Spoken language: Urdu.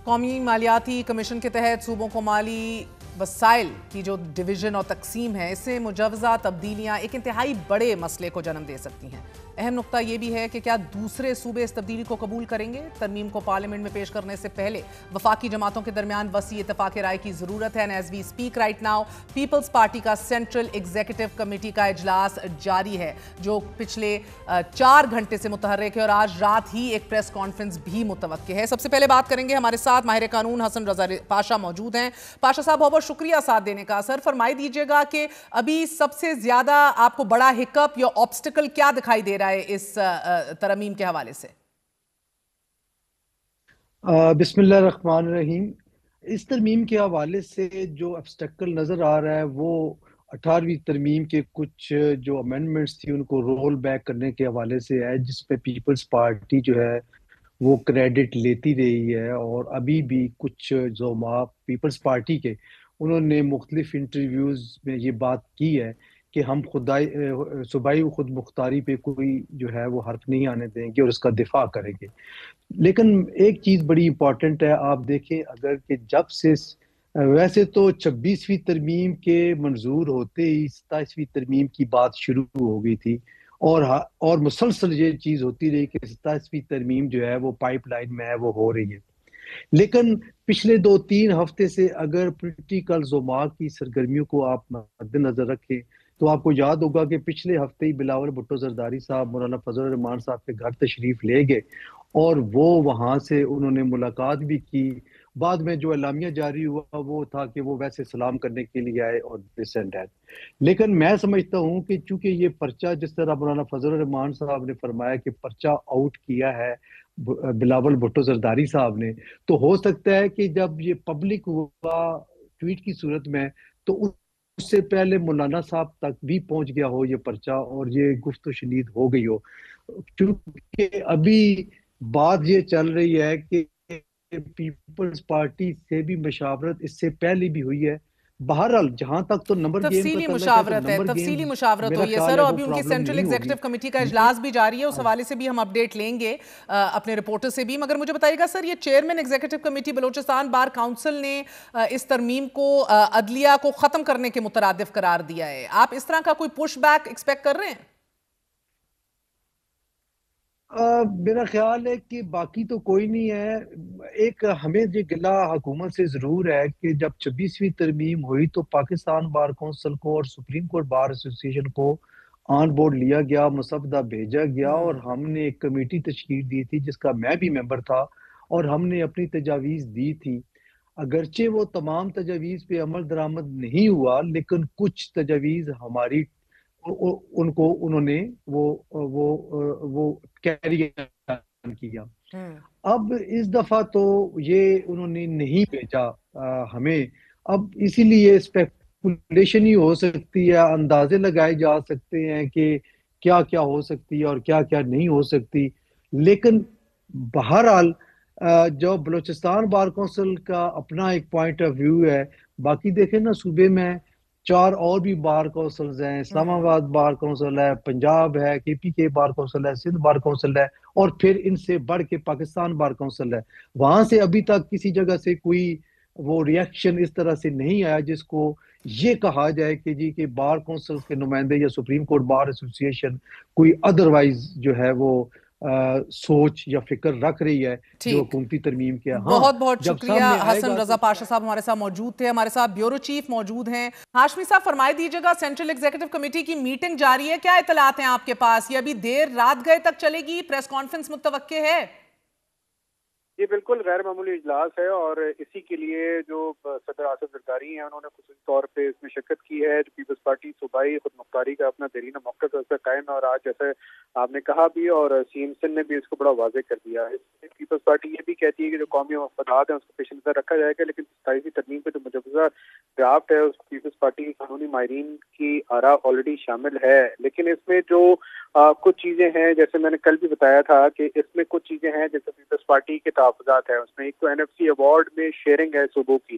قومی مالیاتی کمیشن کے تحت صوبوں کو مالی وسائل کی جو ڈویژن اور تقسیم ہے، اس سے مجوزہ تبدیلیاں ایک انتہائی بڑے مسئلے کو جنم دے سکتی ہیں۔ اہم نقطہ یہ بھی ہے کہ کیا دوسرے صوبے اس تبدیلی کو قبول کریں گے؟ ترمیم کو پارلیمنٹ میں پیش کرنے سے پہلے وفاقی جماعتوں کے درمیان وسیع اتفاق رائے کی ضرورت ہے۔ As we speak right now Peoples Party کا سینٹرل ایگزیکٹو کمیٹی کا اجلاس جاری ہے، جو پچھلے 4 گھنٹے سے متحرک ہے، اور آج رات ہی ایک پریس کانفرنس بھی متوقع ہے۔ سب سے پہلے بات کریں گے، ہمارے ساتھ ماہر قانون حسن رضا پاشا موجود ہیں۔ پاشا صاحب بہت بہت شکریہ ساتھ دینے کا۔ سر فرمائی دیجیے گا کہ ابھی سب سے زیادہ آپ کو بڑا ہکپ یا آبسٹیکل کیا دکھائی دے رہا ہے اس ترمیم کے حوالے سے؟ بسم اللہ الرحمن الرحیم۔ اس ترمیم کے حوالے سے جو آبسٹیکل نظر آ رہا ہے وہ 18ویں ترمیم کے کچھ جو امینڈمنٹس تھی ان کو رول بیک کرنے کے حوالے سے ہے، جس پہ پیپلز پارٹی جو ہے وہ کریڈٹ لیتی رہی ہے، اور ابھی بھی کچھ زعماء پیپلز پارٹی کے انہوں نے مختلف انٹرویوز میں یہ بات کی ہے کہ ہم صوبائی خود مختاری پہ کوئی جو ہے وہ حرف نہیں آنے دیں گے اور اس کا دفاع کریں گے۔ لیکن ایک چیز بڑی امپورٹنٹ ہے، آپ دیکھیں اگر کہ جب سے ویسے تو 26ویں ترمیم کے منظور ہوتے ہی 27ویں ترمیم کی بات شروع ہو گئی تھی، اور مسلسل یہ چیز ہوتی رہی کہ 27ویں ترمیم جو ہے وہ پائپ لائن میں ہے، وہ ہو رہی ہے۔ لیکن پچھلے 2-3 ہفتے سے اگر پولیٹیکل زعماء کی سرگرمیوں کو آپ مد نظر رکھیں تو آپ کو یاد ہوگا کہ پچھلے ہفتے ہی بلاول بھٹو زرداری صاحب مولانا فضل الرحمان صاحب کے گھر تشریف لے گئے، اور وہ وہاں سے انہوں نے ملاقات بھی کی۔ بعد میں جو اعلامیہ جاری ہوا وہ تھا کہ وہ ویسے سلام کرنے کے لیے آئے اور دس اینڈ دیٹ۔ لیکن میں سمجھتا ہوں کہ چونکہ یہ پرچہ، جس طرح مولانا فضل الرحمان صاحب نے فرمایا کہ پرچہ آؤٹ کیا ہے بلاول بھٹو زرداری صاحب نے، تو ہو سکتا ہے کہ جب یہ پبلک ہوا ٹویٹ کی صورت میں تو اس سے پہلے مولانا صاحب تک بھی پہنچ گیا ہو یہ پرچہ اور یہ گفت و شنید ہو گئی ہو۔ چونکہ ابھی بات یہ چل رہی ہے کہ پیپلز پارٹی سے بھی مشاورت اس سے پہلے بھی ہوئی ہے۔ بہرحال جہاں تک تو نمبر گیم کا تعلق ہے تو تفصیلی مشاورت ہوئی ہے سر، اور ابھی ان کی سینٹرل ایگزیکٹو کمیٹی کا اجلاس بھی جاری ہے، اس حوالے سے بھی ہم اپڈیٹ لیں گے اپنے رپورٹر سے بھی۔ مگر مجھے بتائیے گا سر، یہ چیئرمین ایگزیکٹو کمیٹی بلوچستان بار کاؤنسل نے اس ترمیم کو عدلیہ کو ختم کرنے کے مترادف قرار دیا ہے، آپ اس طرح کا کوئی پش بیک ایکسپیکٹ کر رہے ہیں؟ میرا خیال ہے کہ باقی تو کوئی نہیں ہے۔ ایک ہمیں یہ گلہ حکومت سے ضرور ہے کہ جب 26ویں ترمیم ہوئی تو پاکستان بار کونسل کو اور سپریم کورٹ بار ایسوسی ایشن کو آن بورڈ لیا گیا، مسودہ بھیجا گیا، اور ہم نے ایک کمیٹی تشکیل دی تھی جس کا میں بھی ممبر تھا، اور ہم نے اپنی تجاویز دی تھی۔ اگرچہ وہ تمام تجاویز پہ عمل درآمد نہیں ہوا، لیکن کچھ تجاویز ہماری ان کو انہوں نے وہ کیری کیا۔ اب اس دفعہ تو یہ انہوں نے نہیں بھیجا ہمیں، اب اسی لیے اسپیکولیشن ہی ہو سکتی ہے، اندازے لگائے جا سکتے ہیں کہ کیا کیا ہو سکتی ہے اور کیا کیا نہیں ہو سکتی۔ لیکن بہرحال جو بلوچستان بار کونسل کا اپنا ایک پوائنٹ آف ویو ہے، باقی دیکھیں نا صوبے میں 4 اور بھی بار کونسلز ہیں، اسلام آباد بار کونسل ہے، پنجاب ہے، کے پی کے بار کونسل ہے، سندھ بار کونسل ہے، اور پھر ان سے بڑھ کے پاکستان بار کونسل ہے۔ وہاں سے ابھی تک کسی جگہ سے کوئی وہ ریاکشن اس طرح سے نہیں آیا جس کو یہ کہا جائے کہ جی کہ بار کونسل کے نمائندے یا سپریم کورٹ بار ایسوسی ایشن کوئی ادروائز جو ہے وہ سوچ یا فکر رکھ رہی ہے جو حکومتی ترمیم کیا۔ بہت بہت شکریہ حسن رضا پاشا صاحب ہمارے ساتھ موجود تھے۔ ہمارے ساتھ بیورو چیف موجود ہیں ہاشمی صاحب، فرمائی دیجیے گا سینٹرل ایگزیکٹو کمیٹی کی میٹنگ جاری ہے، کیا اطلاعات ہیں آپ کے پاس؟ یہ ابھی دیر رات گئے تک چلے گی؟ پریس کانفرنس متوقع ہے؟ یہ بالکل غیر معمولی اجلاس ہے، اور اسی کے لیے جو صدر آصف زرداری ہیں انہوں نے خصوصی طور پہ اس میں شرکت کی ہے۔ جو پیپلز پارٹی صوبائی خود مختاری کا اپنا دیرینہ موقف اس سے قائم ہے، اور آج جیسے آپ نے کہا بھی اور سی ایم سندھ نے بھی اس کو بڑا واضح کر دیا ہے۔ پیپلز پارٹی یہ بھی کہتی ہے کہ جو قومی مفادات ہیں اس کو پیش نظر رکھا جائے گا، لیکن 27ویں ترمیم پہ جو مجوزہ ڈرافٹ ہے اس پیپلز پارٹی کی قانونی ماہرین کی آراء آلریڈی شامل ہے، لیکن اس میں جو کچھ چیزیں ہیں جیسے میں نے کل بھی بتایا تھا کہ اس میں کچھ چیزیں ہیں جیسے پیپلز پارٹی کے تحفظات ہیں، اس میں ایک تو این ایف سی ایوارڈ میں شیئرنگ ہے صوبوں کی،